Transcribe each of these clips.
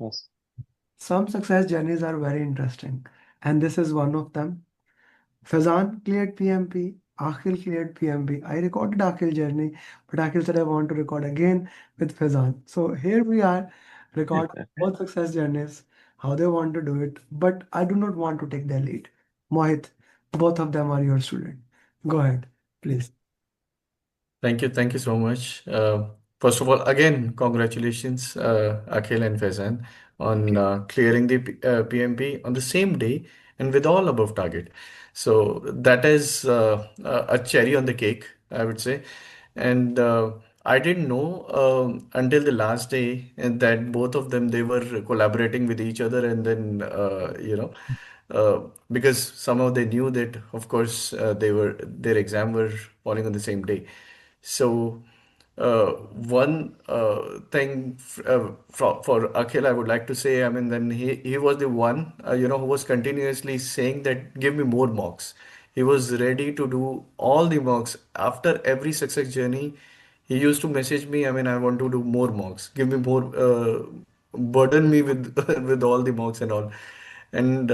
Yes. Some success journeys are very interesting, and this is one of them. Faizan cleared PMP, Akhil cleared PMP. I recorded Akhil journey, but Akhil said I want to record again with Faizan. So here we are, record both success journeys, how they want to do it, but I do not want to take their lead. Mohit, both of them are your student. Go ahead, please. Thank you so much. First of all, again, congratulations, Akhil and Faizan, on Okay. clearing the PMP on the same day and with all above target. So that is a cherry on the cake, I would say. And I didn't know until the last day that both of them they were collaborating with each other, and then because somehow they knew that, of course, their exam were falling on the same day. So, one thing for Akhil, I would like to say, I mean, then he was the one, who was continuously saying that give me more mocks. He was ready to do all the mocks after every success journey. He used to message me, I mean, I want to do more mocks. Give me more, burden me with with all the mocks and all. And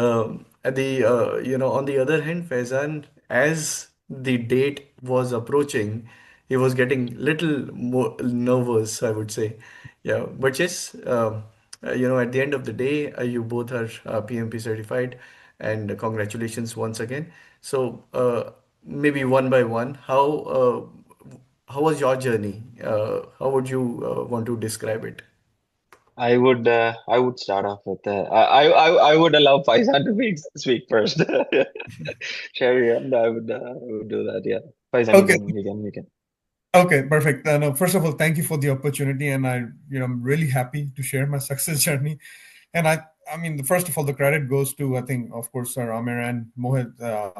at the on the other hand, Faizan, as the date was approaching, he was getting little more nervous, I would say. Yeah, but yes, at the end of the day, you both are PMP certified, and congratulations once again. So maybe one by one, how was your journey? How would you want to describe it? I would start off with I would allow Faizan to speak first. Sherry, and I would do that. Yeah, Faizan, Okay. you can. Okay, perfect. No, first of all, thank you for the opportunity, and I'm really happy to share my success journey. And I mean, first of all, the credit goes to, I think, of course, Sir Amir and Mohit,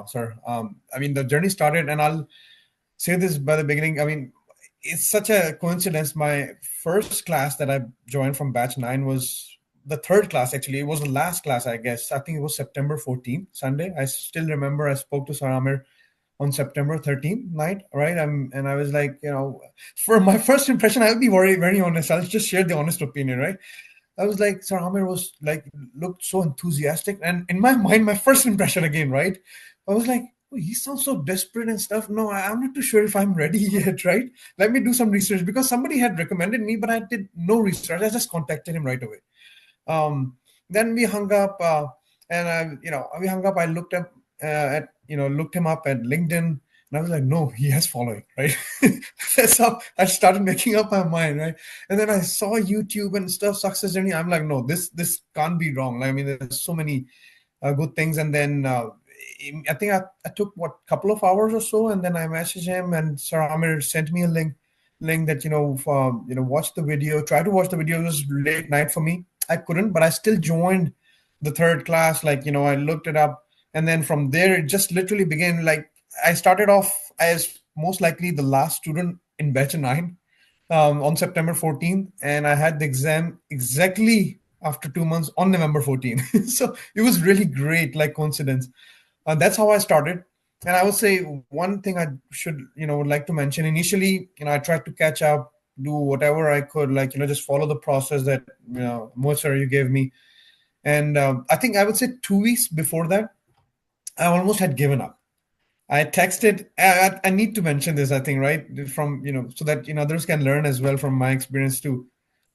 sir. I mean, the journey started, and I'll say this by the beginning. I mean, it's such a coincidence. My first class that I joined from batch 9 was the third class. Actually, it was the last class, I guess. I think it was September 14th, Sunday. I still remember I spoke to Sir Amir on September 13th night, right? And I was like, for my first impression, I'll be very, very honest. I'll just share the honest opinion, right? I was like, Sir Amir was like, looked so enthusiastic. And in my mind, my first impression again, right? I was like, oh, he sounds so desperate and stuff. No, I'm not too sure if I'm ready yet, right? Let me do some research because somebody had recommended me, but I did no research. I just contacted him right away. Um, then we hung up, we hung up. I looked up looked him up at LinkedIn, and I was like, no, he has following, right? That's how I started making up my mind, right? And then I saw YouTube and stuff, success journey. I'm like, no, this can't be wrong. I mean, there's so many good things. And then I think I took what couple of hours or so, and then I messaged him, and Sir Amir sent me a link that for watch the video. Try to watch the video. It was late night for me. I couldn't, but I still joined the third class. Like I looked it up, and then from there it just literally began. Like I started off as most likely the last student in batch 9 on September 14th, and I had the exam exactly after 2 months on November 14th. So it was really great, like coincidence. That's how I started. And I would say one thing I should, would like to mention. Initially, I tried to catch up, do whatever I could, like just follow the process that Moser you gave me. And I think I would say 2 weeks before that, I almost had given up. I texted. I need to mention this. I think right from so that others can learn as well from my experience too.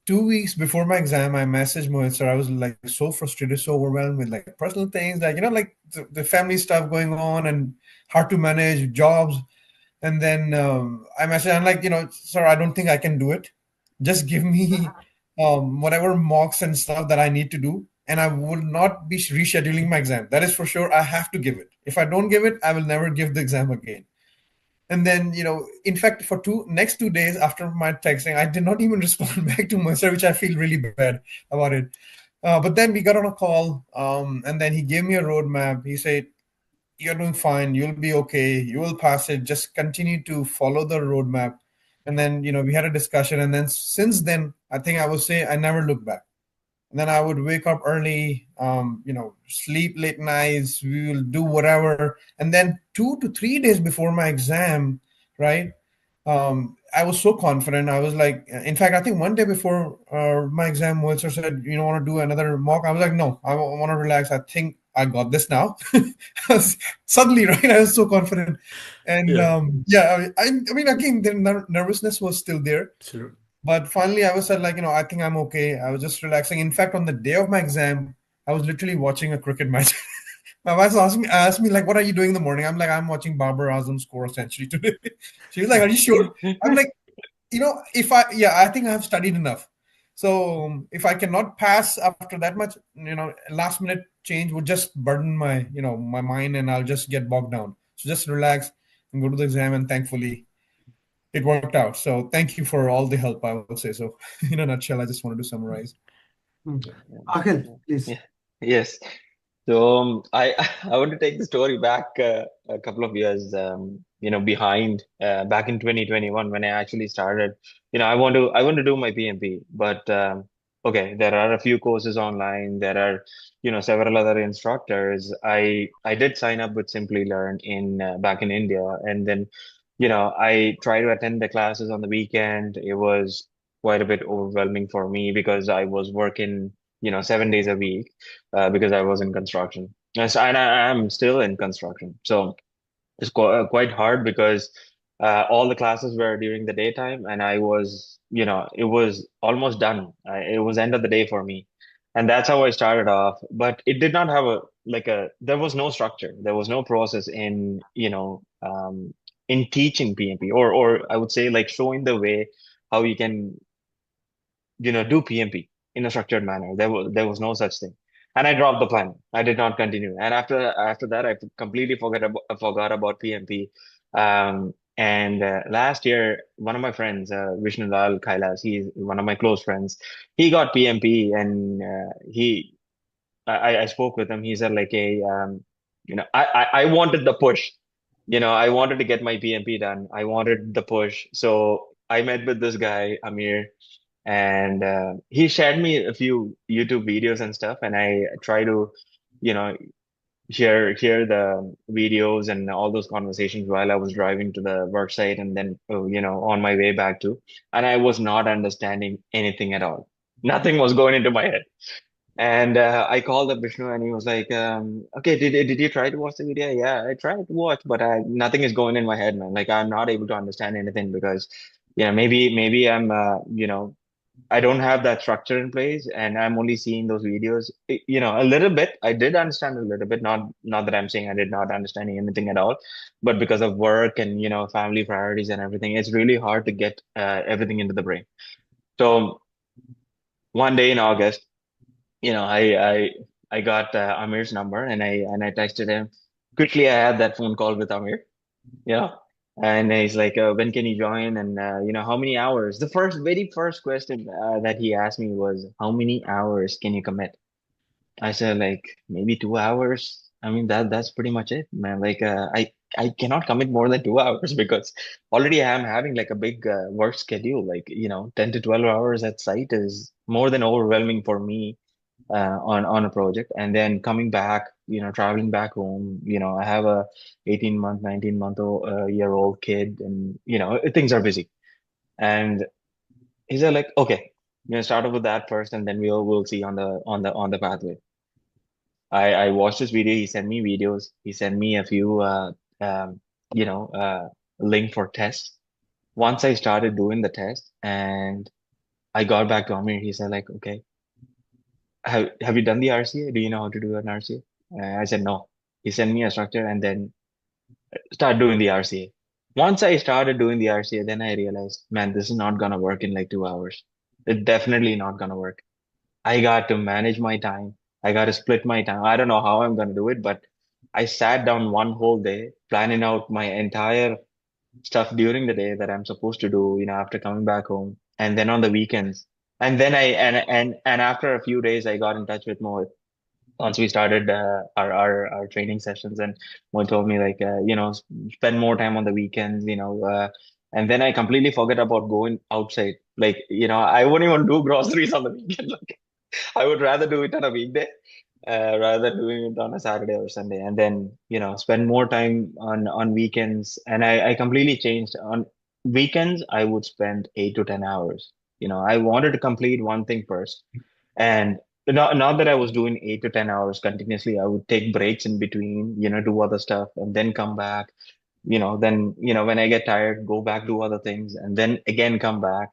2 weeks before my exam, I messaged Mohit sir. I was like so frustrated, so overwhelmed with like personal things, like like the family stuff going on and hard to manage jobs. And then I messaged. I'm like, sir, I don't think I can do it. Just give me whatever mocks and stuff that I need to do, and I will not be rescheduling my exam. That is for sure. I have to give it. If I don't give it, I will never give the exam again. And then, in fact, for next 2 days after my texting, I did not even respond back to Mercer, which I feel really bad about it. But then we got on a call, and then he gave me a roadmap. He said, "You're doing fine. You'll be okay. You will pass it. Just continue to follow the roadmap." And then, we had a discussion. And then since then, I think I would say I never looked back. And then I would wake up early, sleep late nights. We will do whatever. And then 2 to 3 days before my exam, right? I was so confident. I was like, in fact, I think one day before my exam, Wilson said, "You don't want to do another mock?" I was like, "No, I want to relax. I think I got this now." Suddenly, right? I was so confident, and Yeah. yeah, I mean, again, the nervousness was still there, Sure. but finally, I was said like, I think I'm okay. I was just relaxing. In fact, on the day of my exam, I was literally watching a cricket match. My wife asked me like, "What are you doing in the morning?" I'm like, "I'm watching Babar Azam score a century today." She was like, "Are you sure?" I'm like, if I think I have studied enough. So if I cannot pass after that much, last minute change would just burden my mind, and I'll just get bogged down. So just relax and go to the exam, and thankfully it worked out. So thank you for all the help, I would say. So in a nutshell, I just wanted to summarize. Hmm. Yeah. Akhil, Yeah. please. Yeah. Yes. So I I want to take the story back a couple of years, behind back in 2021 when I actually started. I want to do my PMP, but okay, there are a few courses online. There are several other instructors. I did sign up with Simply Learn in back in India, and then I try to attend the classes on the weekend. It was quite a bit overwhelming for me because I was working 7 days a week because I was in construction. Yes, and I am still in construction. So it's quite hard because all the classes were during the daytime, and it was almost done. It was end of the day for me, and that's how I started off. But it did not have there was no structure, there was no process in teaching PMP, or I would say like showing the way how you can do PMP in a structured manner. There was no such thing, and I dropped the plan. I did not continue. And after that, I completely forgot about PMP. And last year, one of my friends, Vishnu Lal Kailas, he's one of my close friends. He got PMP, and I spoke with him. He said like I wanted the push. I wanted to get my PMP done. I wanted the push. So I met with this guy, Amir, and he shared me a few YouTube videos and stuff, and I try to, you know, hear the videos and all those conversations while I was driving to the work site, and then on my way back too, and I was not understanding anything at all. Nothing was going into my head. And I called up Vishnu, and he was like, "Okay, did you try to watch the video?" Yeah, I tried to watch, but nothing is going in my head, man. Like I'm not able to understand anything because, maybe I'm, I don't have that structure in place, and I'm only seeing those videos. A little bit. I did understand a little bit. Not that I'm saying I did not understand anything at all, but because of work and family priorities and everything, it's really hard to get everything into the brain. So one day in August, I got Amir's number, and I texted him. Quickly, I had that phone call with Amir. Yeah. And he's like, when can you join? And, how many hours? The very first question that he asked me was, how many hours can you commit? I said, like, maybe 2 hours. I mean, that's pretty much it, man. Like, I cannot commit more than 2 hours because already I am having like a big work schedule. Like, 10 to 12 hours at site is more than overwhelming for me on a project, and then coming back, traveling back home. I have a 18-month, 19-month year old kid, and things are busy. And he said like, okay, start off with that first, and then we'll see on the pathway. I watched this video. He sent me videos. He sent me a few um, you know link for tests. Once I started doing the test, and I got back to Amir, he said like, okay, have you done the RCA? Do you know how to do an RCA? I said no. He sent me a structure, and then start doing the RCA. Once I started doing the RCA, then I realized, man, this is not gonna work in like 2 hours. It's definitely not gonna work. I got to manage my time. I got to split my time. I don't know how I'm gonna do it, but I sat down one whole day planning out my entire stuff during the day that I'm supposed to do, after coming back home, and then on the weekends. And then and after a few days, I got in touch with Mo once we started our training sessions, and Mo told me like spend more time on the weekends, and then I completely forget about going outside. Like I wouldn't even do groceries on the weekend. Like I would rather do it on a weekday rather than doing it on a Saturday or Sunday, and then spend more time on weekends. And I completely changed on. weekends I would spend 8 to 10 hours. I wanted to complete one thing first, and not that I was doing 8 to 10 hours continuously. I would take breaks in between, do other stuff, and then come back. Then when I get tired, go back, do other things, and then again come back.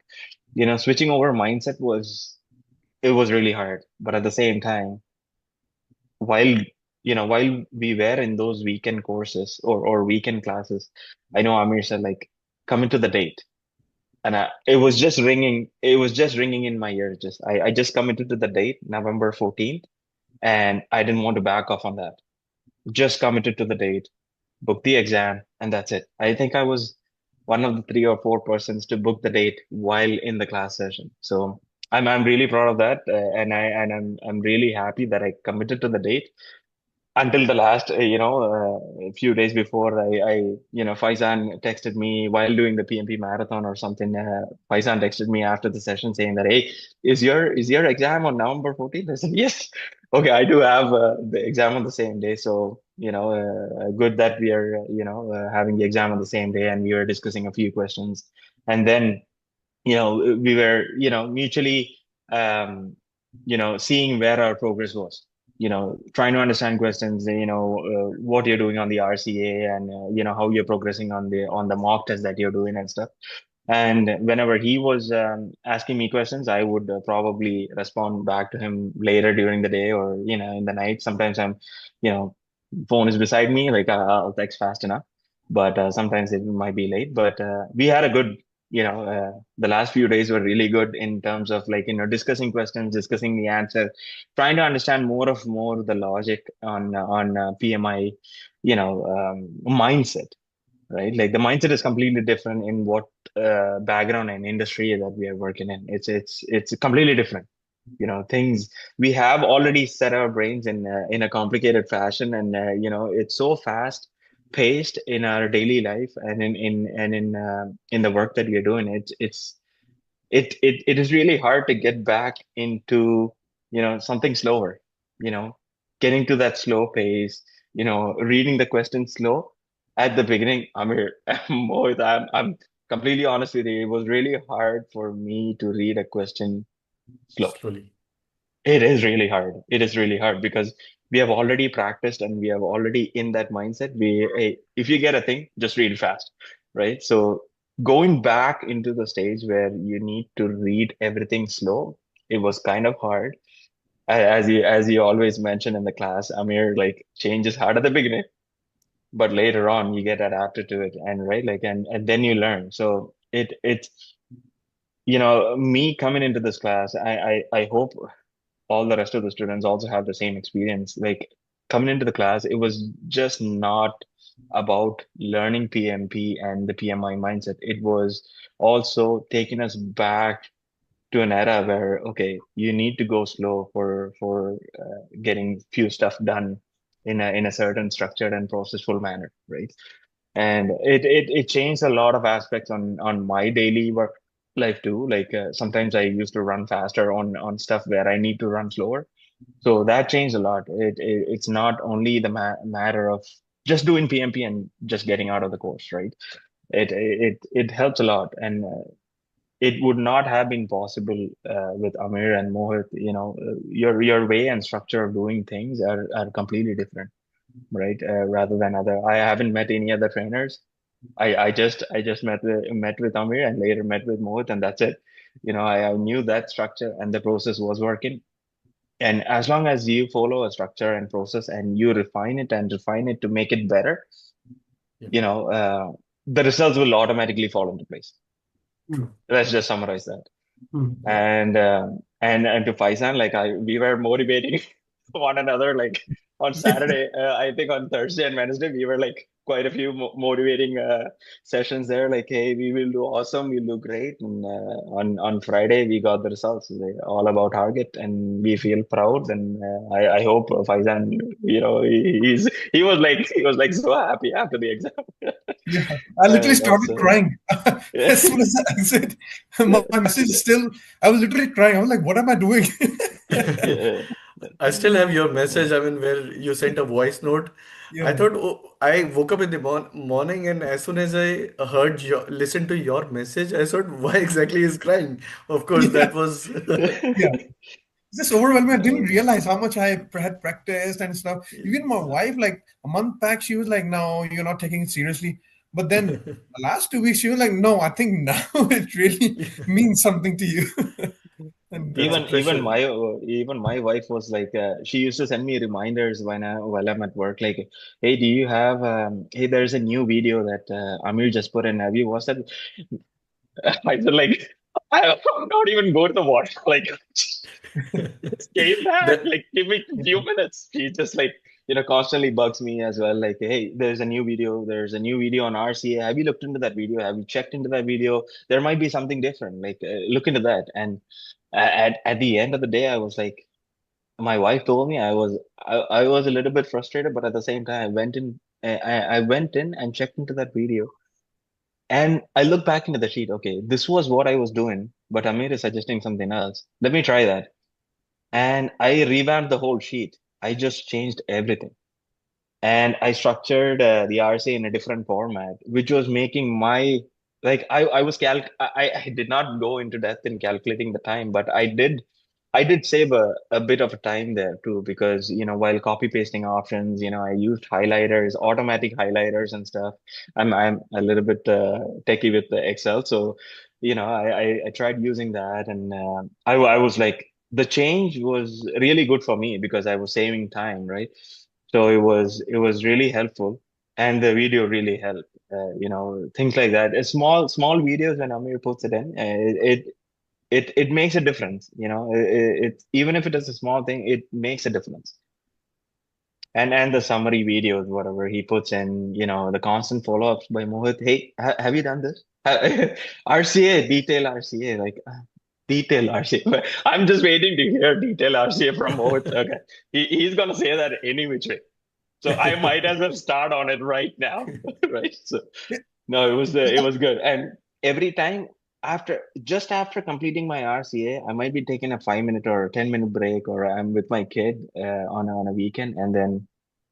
Switching over mindset was really hard, but at the same time, while while we were in those weekend courses or weekend classes, I know Amir said like coming to the date, and it was just ringing in my ears. I just committed to the date, November 14th, and I didn't want to back off on that. Just committed to the date, booked the exam, and that's it. I think I was one of the 3 or 4 persons to book the date while in the class session. So I'm really proud of that, and I'm really happy that I committed to the date until the last few days before Faizan texted me while doing the PMP marathon or something. Faizan texted me after the session saying that, hey, is your exam on November 14th? I said yes. Okay, I do have the exam on the same day, so good that we are having the exam on the same day, and we were discussing a few questions, and then we were mutually seeing where our progress was, trying to understand questions, what you're doing on the RCA, and how you're progressing on the mock test that you're doing and stuff. And whenever he was asking me questions, I would probably respond back to him later during the day, or in the night. Sometimes you know phone is beside me, like I'll text fast enough, but sometimes it might be late. But we had a good, the last few days were really good in terms of like discussing questions, discussing the answer, trying to understand more the logic on PMI, mindset, right? Like the mindset is completely different in what background and industry that we are working in. It's completely different. Things we have already set our brains in a complicated fashion, and it's so fast paced in our daily life and in the work that we are doing. It is really hard to get back into something slower, you know getting to that slow pace, reading the question slow at the beginning. Amir, Mohit, I'm completely honest with you, it was really hard for me to read a question slow. Slowly. It is really hard. It is really hard because we have already practiced and we have already in that mindset. Hey, if you get a thing, just read it fast, right? So going back into the stage where you need to read everything slow, it was kind of hard. As you always mention in the class, Amir, like change is hard at the beginning, but later on you get adapted to it, and right, like and then you learn. So it's me coming into this class, I hope all the rest of the students also have the same experience. Like coming into the class, it was just not about learning PMP and the PMI mindset. It was also taking us back to an era where, okay, you need to go slow for getting few stuff done in a certain structured and processful manner, right? And it changed a lot of aspects on my daily work life too. Like sometimes I used to run faster on stuff where I need to run slower, so that changed a lot. It's not only the matter of just doing PMP and just getting out of the course, right? It helps a lot, and it would not have been possible with Amir and Mohit. Your way and structure of doing things are completely different, right? Rather than other, I haven't met any other trainers. I just met with Amir and later met with Mohit, and that's it. I knew that structure and the process was working. And as long as you follow a structure and process and you refine it to make it better, Yeah. the results will automatically fall into place. Mm. Let's just summarize that. Mm. Yeah. And to Faizan, like we were motivating one another. Like on Saturday, I think on Thursday and Wednesday, we were like quite a few motivating sessions there. Like, hey, we will do awesome, we'll do great. And on Friday, we got the results. They're all about target, and we feel proud. And I hope Faizan, he was like so happy after the exam. Yeah, I literally started So crying yeah. as soon as I exit. My message still, I was literally crying. I was like, what am I doing? Yeah. I still have your message, I mean, where you sent a voice note. I Yeah. thought, oh, I woke up in the morning, and as soon as I listened to your message, I thought, why exactly is crying? Of course, Yeah. that was, Yeah. Just overwhelming. I didn't Uh, realize how much I had practiced and stuff. Even my wife, like a month back, she was like, "No, you're not taking it seriously." But then the last 2 weeks, she was like, "No, I think now it really means something to you." And that's a pressure. even my wife was like, she used to send me reminders while I'm at work, like, hey, do you have hey, there's a new video that Amir just put in, have you watched that? I was like, I don't even go to the water, like, just came back, That like, give me a few minutes. She just like, constantly bugs me as well, like, hey, there's a new video on RCA, have you looked into that video, have you checked into that video, there might be something different, like, look into that. And at the end of the day, I was like, my wife told me, I was a little bit frustrated, but at the same time, I went in and checked into that video, and I looked back into the sheet. Okay, this was what I was doing, but Amir is suggesting something else. Let me try that, and I revamped the whole sheet. I just changed everything, and I structured the RC in a different format, which was making my, like, I was I did not go into depth in calculating the time, but I did save a bit of a time there too, because while copy pasting options, I used highlighters, automatic highlighters and stuff. I'm a little bit techie with the Excel, so I tried using that, and I was like, the change was really good for me because I was saving time, right? So it was really helpful, and the video really helped. Things like that. Small videos when Amir puts it in, it makes a difference. It even if it is a small thing, it makes a difference. And the summary videos, whatever he puts in, the constant follow-ups by Mohit. Hey, have you done this? RCA, detail RCA, like detail RCA. I'm just waiting to hear detail RCA from Mohit. Okay, he's gonna say that any which way. So I might as well start on it right now, right? So no, it was good. And every time just after completing my RCA, I might be taking a 5 minute or 10 minute break, or I'm with my kid on a weekend, and then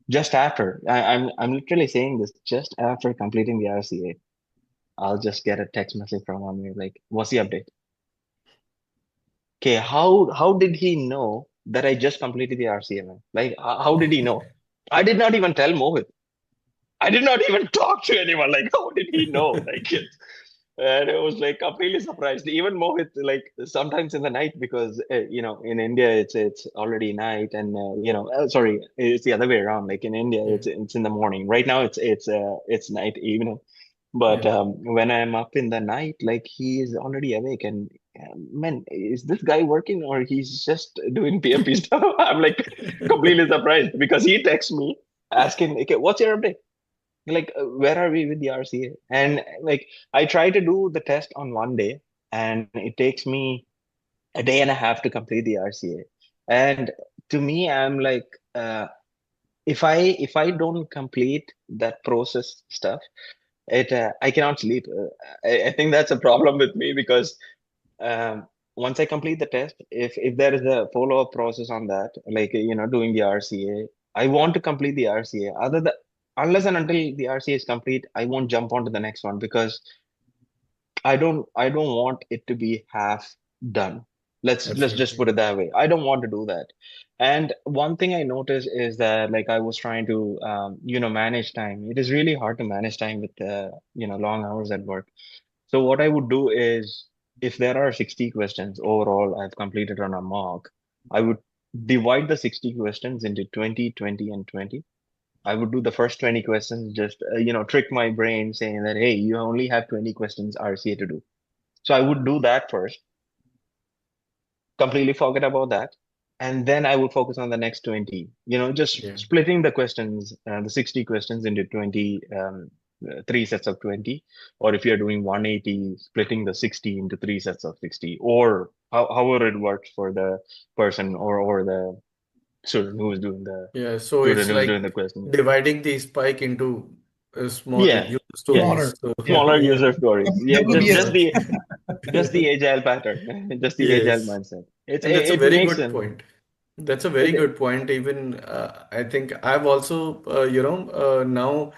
just after, I'm literally saying this, just after completing the RCA, I'll just get a text message from Amir like, "What's the update?" Okay, how did he know that I just completed the RCA, man? Like, how did he know? I did not even tell Mohit. I did not even talk to anyone. Like, how did he know? Like, and it was like completely surprised. Even Mohit, like sometimes in the night, because in India it's already night, and sorry, it's the other way around. Like in India, yeah, it's in the morning. Right now, it's night evening. But yeah. when I'm up in the night, like he is already awake, and man, is this guy working or he's just doing PMP stuff? I'm like completely surprised because he texts me asking, okay, what's your update? Like, where are we with the RCA? And like, I try to do the test on one day, and it takes me a day and a half to complete the RCA. And to me, I'm like, if I don't complete that process stuff, I cannot sleep. I think that's a problem with me because once I complete the test, if there is a follow-up process on that, like doing the RCA, I want to complete the RCA. Unless and until the RCA is complete, I won't jump onto the next one because I don't want it to be half done. Let's just Absolutely. put it that way. I don't want to do that. And one thing I noticed is that, like, I was trying to manage time. It is really hard to manage time with long hours at work. So what I would do is, if there are 60 questions overall I've completed on a mock, I would divide the 60 questions into 20, 20, and 20. I would do the first 20 questions, just trick my brain saying that, hey, you only have 20 questions RCA to do. So I would do that first, completely forget about that. And then I would focus on the next 20, just Yeah. splitting the questions, the 60 questions into 20, three sets of 20. Or if you're doing 180, splitting the 60 into three sets of 60, or however it works for the person, or the student who's doing the Yeah. So student it's who's doing the like question. dividing the spike into small Yeah, user yeah. stories. Smaller. So Yeah. Smaller yeah, user stories. Yeah, just WBS. just yeah. the just the agile pattern, just the agile Yes. mindset. It And that's a it very makes good sense. point. That's a very good point. Even I think I've also, now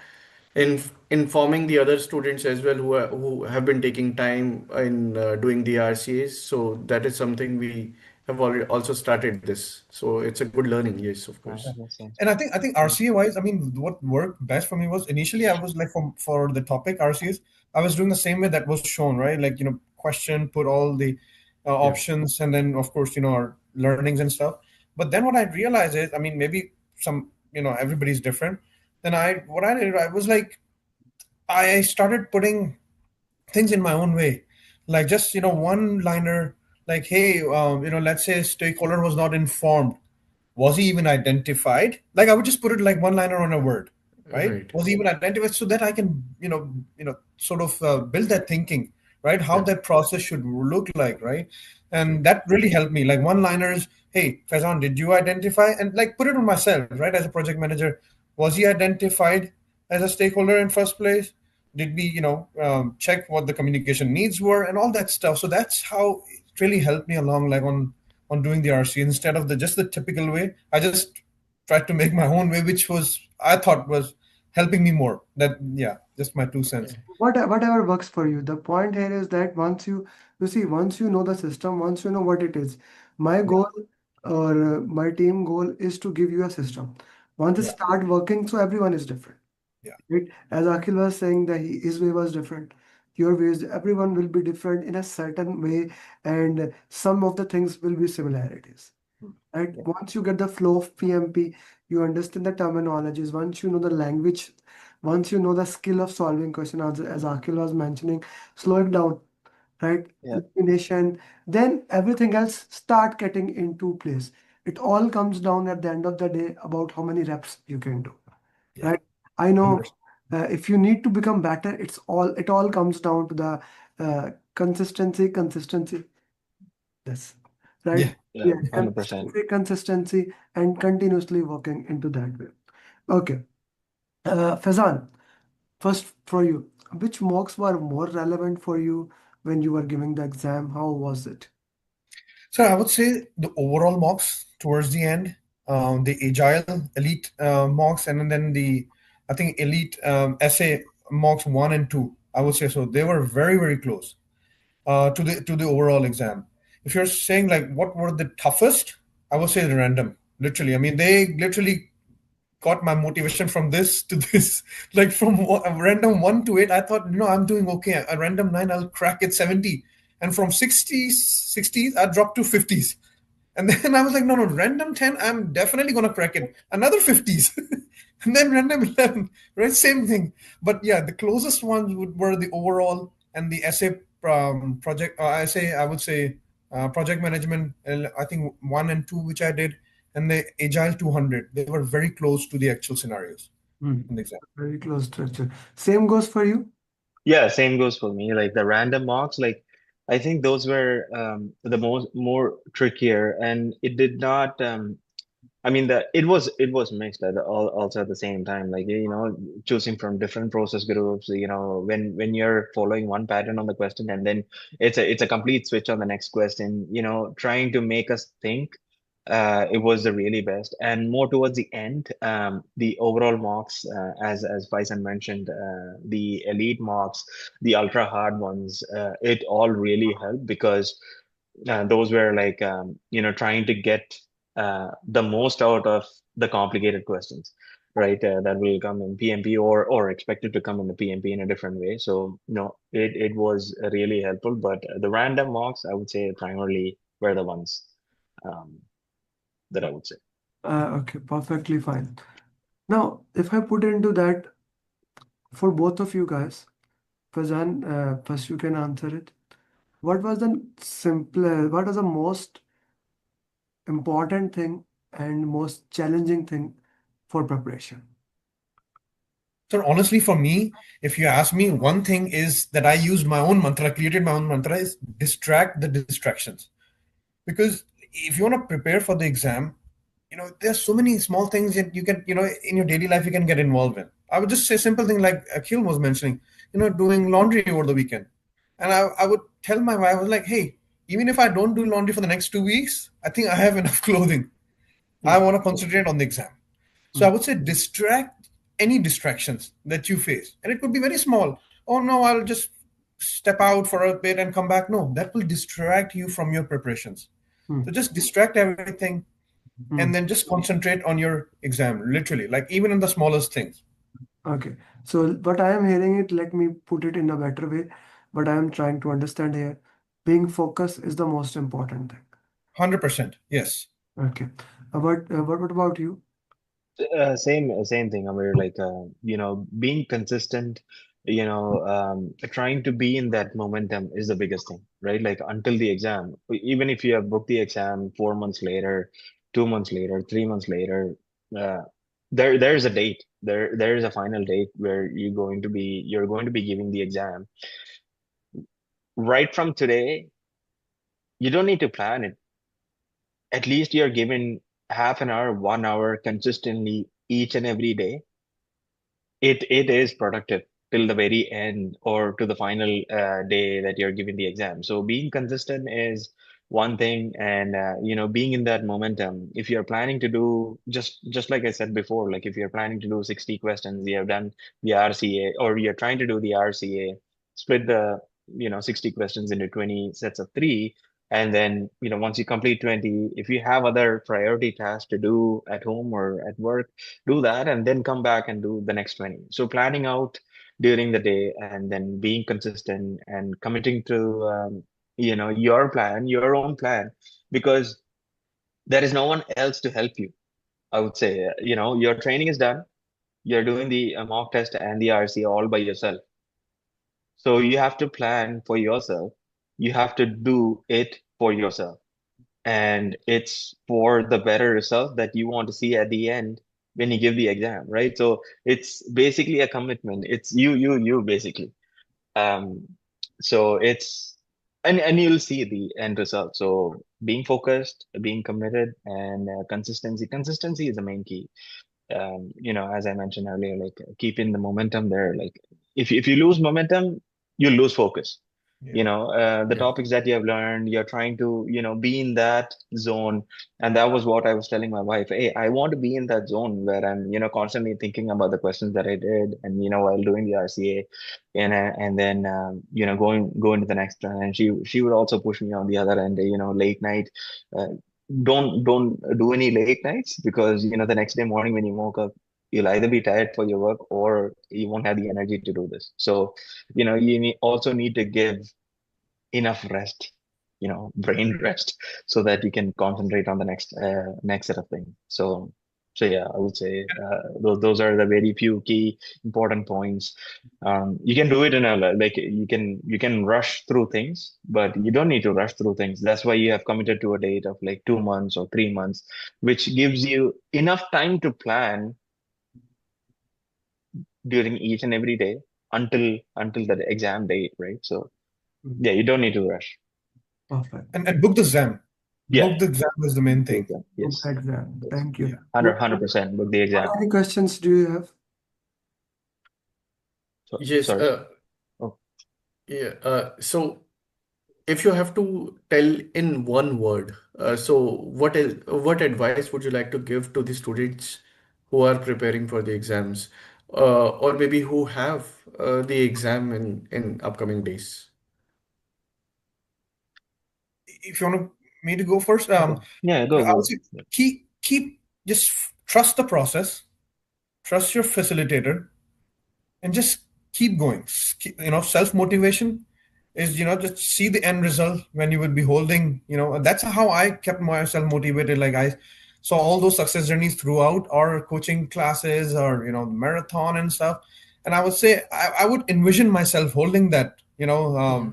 informing the other students as well who have been taking time in doing the RCAs. So that is something we have already also started this. So it's a good learning. Yes, of Yeah, course. makes sense. And I think RCA wise, I mean, what worked best for me was initially I was like for the topic RCAs, I was doing the same way that was shown, right? Like, question, put all the Yeah. options, and then of course, our learnings and stuff. But then what I realized is, I mean, maybe everybody's different. Then what I did, I was like, I started putting things in my own way, like just one liner, like, hey, let's say a stakeholder was not informed, was he even identified? Like, I would just put it like one liner on a word, right? Right. Was he even identified, so that I can sort of build that thinking, right, how Yeah. that process should look like, right? True. And that really helped me. Like, one liners, hey Faizan, did you identify, and like put it on myself, right, as a project manager. Was he identified as a stakeholder in first place? Did we check what the communication needs were and all that stuff? So that's how it really helped me along, like on doing the RC, instead of the just the typical way. I just tried to make my own way, which was, I thought, was helping me more. That, yeah, just my 2 cents. Whatever works for you. The point here is that once you know the system, once you know what it is, my Yeah, goal or my team goal is to give you a system. Once it yeah, start working, so everyone is different. yeah, Right? As Akhil was saying that his way was different. Your ways, everyone will be different in a certain way, and some of the things will be similarities. Right? yeah, Once you get the flow of PMP, you understand the terminologies. Once you know the language, once you know the skill of solving question, as Akhil was mentioning, slow it down, right? Yeah, Elimination, then everything else start getting into place. It all comes down at the end of the day about how many reps you can do, yeah. right? I know 100%. if you need to become better, it all comes down to the consistency. Yes, right. Yeah. yeah, Yeah, 100%. consistency, and continuously working into that way. Okay, Fazan, first for you, which mocks were more relevant for you when you were giving the exam? How was it? So I would say the overall mocks towards the end, the agile elite mocks, and then the, I think, elite essay mocks 1 and 2. I would say so. They were very, very close to the overall exam. If you're saying like what were the toughest, I would say the random. Literally, I mean, they literally got my motivation from this to this. Like from a random 1 to 8, I thought, I'm doing okay. A random 9, I'll crack it 70, and from 60s, I dropped to 50s. And then I was like, no, no, random 10, I'm definitely gonna crack it. Another 50s. And then random 11, right? Same thing. But yeah, the closest ones were the overall and the essay project. I would say project management. I think 1 and 2, which I did, and the Agile 200. They were very close to the actual scenarios Hmm. in the exam. Very close structure. Same goes for you. Yeah, same goes for me. Like the random marks, like I think those were the most more trickier, and it did not. I mean, it was mixed also at the same time. Like choosing from different process groups. When you're following one pattern on the question, and then it's a complete switch on the next question. Trying to make us think. It was the really best, and more towards the end, the overall marks, as Faisal mentioned, the elite marks, the ultra hard ones, it all really helped because those were like trying to get the most out of the complicated questions, right? That will come in PMP or expected to come in the PMP in a different way. So it was really helpful. But the random marks, I would say, primarily were the ones um, that I would say. Okay, perfectly fine. Now, if I put into that for both of you guys, Fazan, first you can answer it. What was the most important thing and most challenging thing for preparation? So honestly, for me, if you ask me, one thing is that I used my own mantra, created my own mantra, is distract the distractions. Because if you want to prepare for the exam, there's so many small things that you can, in your daily life, you can get involved in. I would just say simple thing like Akhil was mentioning, doing laundry over the weekend. And I would tell my wife, I was like, hey, even if I don't do laundry for the next 2 weeks, I think I have enough clothing. I mm, want to concentrate on the exam. So I mm. would say distract any distractions that you face. And it could be very small. Oh no, I'll just step out for a bit and come back. No, that will distract you from your preparations. So Mm, just distract everything and then mm. just concentrate on your exam, literally, like even in the smallest things. Okay. So what I am hearing it, let me put it in a better way. What I am trying to understand here, being focused is the most important thing. 100%. Yes. Okay. What about you? Same thing. I mean, like being consistent, trying to be in that momentum is the biggest thing, right? Like until the exam, even if you have booked the exam 4 months later, 2 months later, 3 months later, uh, there's a date. There is a final date where you're going to be giving the exam. Right from today, you don't need to plan it. At least you're given half an hour, 1 hour consistently each and every day. It is productive till the very end or to the final day that you're giving the exam. So being consistent is one thing, and being in that momentum. If you're planning to do just like I said before, like if you're planning to do 60 questions, you have done the RCA, or you're trying to do the RCA, split the 60 questions into 20 sets of three. And then, once you complete 20, if you have other priority tasks to do at home or at work, do that and then come back and do the next 20. So planning out during the day and then being consistent and committing to your plan, your own plan, because there is no one else to help you. I would say, your training is done. You're doing the mock test and the RC all by yourself. So you have to plan for yourself. You have to do it for yourself, and it's for the better result that you want to see at the end when you give the exam, right? So it's basically a commitment. It's you basically. um so it's and you'll see the end result. So being focused, being committed, and consistency is the main key. As I mentioned earlier, like keeping the momentum there. Like if you lose momentum, you lose focus. Yeah. The Yeah. topics that you have learned, you're trying to, be in that zone. And that was what I was telling my wife. Hey, I want to be in that zone where I'm, constantly thinking about the questions that I did, and while doing the RCA, and then going to the next one. And she would also push me on the other end, late night. Uh, don't do any late nights, because the next day morning when you woke up, you'll either be tired for your work or you won't have the energy to do this. So also need to give enough rest, brain rest, so that you can concentrate on the next set of things. So yeah, I would say those are the very few key important points. You can do it in a like you can rush through things, but you don't need to rush through things. That's why you have committed to a date of like 2 months or 3 months, which gives you enough time to plan during each and every day until the exam date, right? So Mm, yeah, you don't need to rush. perfect. And book the exam. Yeah, Book the exam is the main the thing. exam. Book Yes, the exam. yes, Thank Yeah. you. 100% book the exam. What any questions do you have? Yes. Sorry. Oh, Yeah. So if you have to tell in one word, what advice would you like to give to the students who are preparing for the exams, or maybe who have the exam in upcoming days? If you want me to go first, okay. Yeah, go I would go. say keep just trust the process, trust your facilitator, and just keep going. Self motivation is, just see the end result when you would be holding. That's how I kept myself motivated. Like I saw all those success journeys throughout our coaching classes, or marathon and stuff, and I would say I would envision myself holding that. Yeah.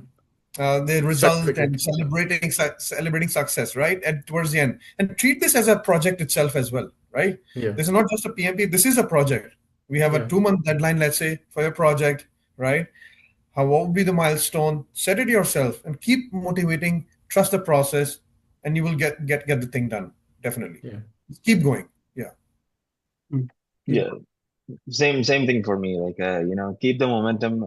The result and Certificate. celebrating success, right? And towards the end, and treat this as a project itself as well, right? Yeah. This is not just a PMP. This is a project. We have a Yeah. 2 month deadline, let's say, for your project, right? What would be the milestone? Set it yourself and keep motivating. Trust the process, and you will get the thing done. Definitely. Yeah. Keep going. Yeah. Mm, keep Yeah, same thing for me. Like keep the momentum.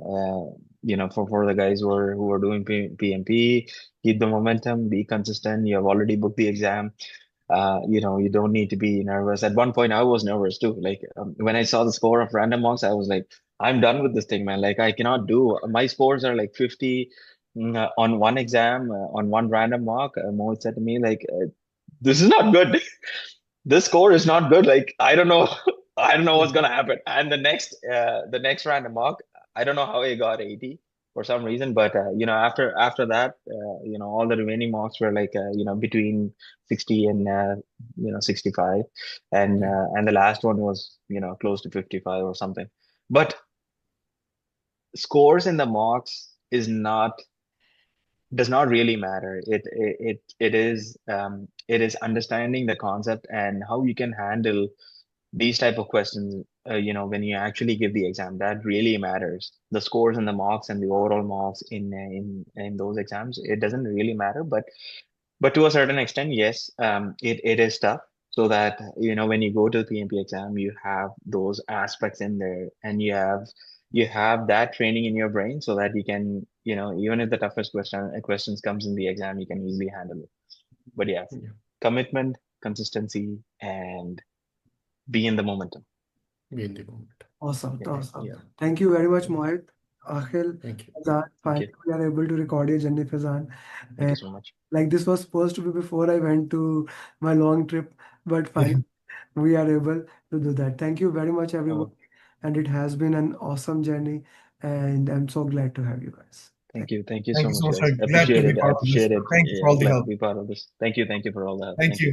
For the guys who are doing PMP, keep the momentum. Be consistent. You have already booked the exam. You don't need to be nervous. At one point, I was nervous too. Like when I saw the score of random mocks, I was like, I'm done with this thing, man. Like I cannot do. My scores are like 50 on one exam, on one random mock. Mohit said to me, like, this is not good. This score is not good. Like I don't know, I don't know what's gonna happen. And the next random mock, I don't know how I got 80 for some reason, but after that, all the remaining mocks were like between 60 and 65, and Yeah. and the last one was close to 55 or something. But scores in the mocks does not really matter. It is understanding the concept and how you can handle these type of questions. When you actually give the exam, that really matters. The scores and the marks and the overall marks in those exams, it doesn't really matter. But to a certain extent, yes, it is tough. So that when you go to the PMP exam, you have those aspects in there, and you have that training in your brain, so that you can even if the toughest questions comes in the exam, you can easily handle it. But yeah, Yeah. commitment, consistency, and be in the momentum. Be in the moment. Awesome, Yeah, awesome. yeah. Thank you very much, Mohit, Akhil, Thank you. Fazan. Thank Finally, you. we are able to record your journey, Fazan. Thank you And so much. like this was supposed to be before I went to my long trip, but finally we are able to do that. Thank you very much, everyone. Oh, And it has been an awesome journey, and I'm so glad to have you guys. thank you. Thank you Thank so you so much, much, sir. guys. Glad to Appreciate be it. I part of this. appreciate it. Thank you for Yeah, all the glad to help. be part of this. Thank you. Thank you for all the help. Thank Thank you. you.